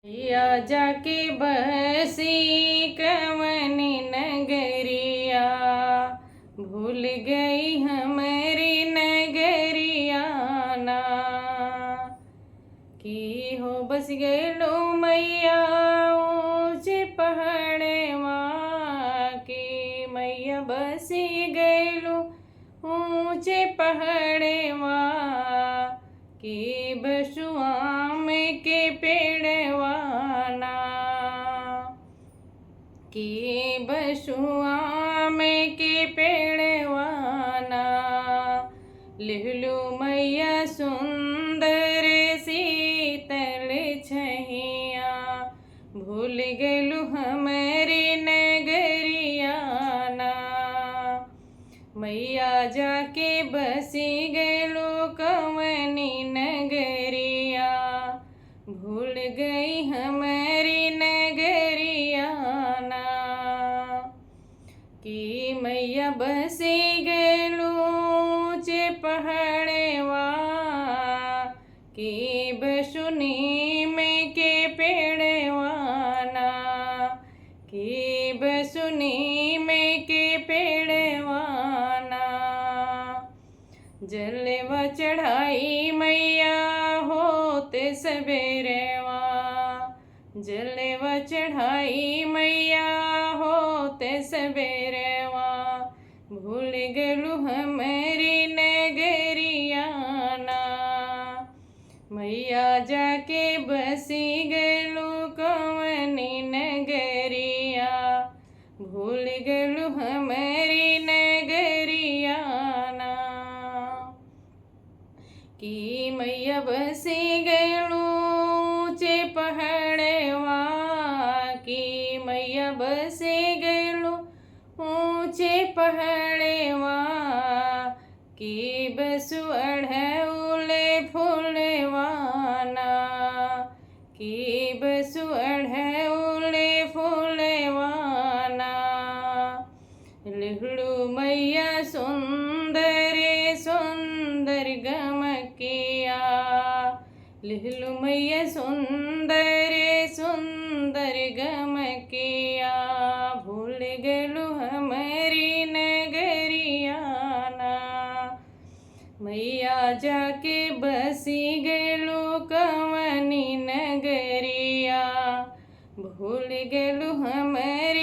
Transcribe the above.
या जाके बसी कवनी नगरिया, भूल गई हमारी नगरिया ना। की हो बस गलो मैया ऊंचे पहाड़वा, की मैया बसी गलो ऊंचे पहाड़वा, की बसुआम के पेड़वाना, की बसुआम के पेड़वाना। लिहलू मैया सुंदर शीतल छहिया, भूल गलू हमारी नगरिया ना। मैया जाके बसी गलो कवनी नगरिया, भूल गई हमारी नगरिया ना। कि मैया बसी गलो ऊंचे पहाड़वा, कि बसुनी में के पेड़वाना, कि बसुनी में के पेड़वाना। जलवा चढ़ाई मैया होते सवेरेवा, जलवा चढ़ाई मैया होते सवेरेवा, भूल गलू हमारी नगरिया ना। मैया जाके बसी गलू कवनी नगरिया, भूल गलू हमारी नगरिया ना। कि मैया बसी गलू ऊंचे पहाड़वा, कि मैया बसी गलू ऊंचे पहाड़वा, कि बसु अढ़ौले फूलवाना, कि बसु अढ़ौले फूलवाना। लिहड़ू मैया सुंदर सुंदर गमकिया, लिहलू मैया सुंदर सुंदर गमकिया, भूल गलू हमारी नगरिया ना। मैया जाके बसी गलू कवनी नगरिया, भूल गलू हमारी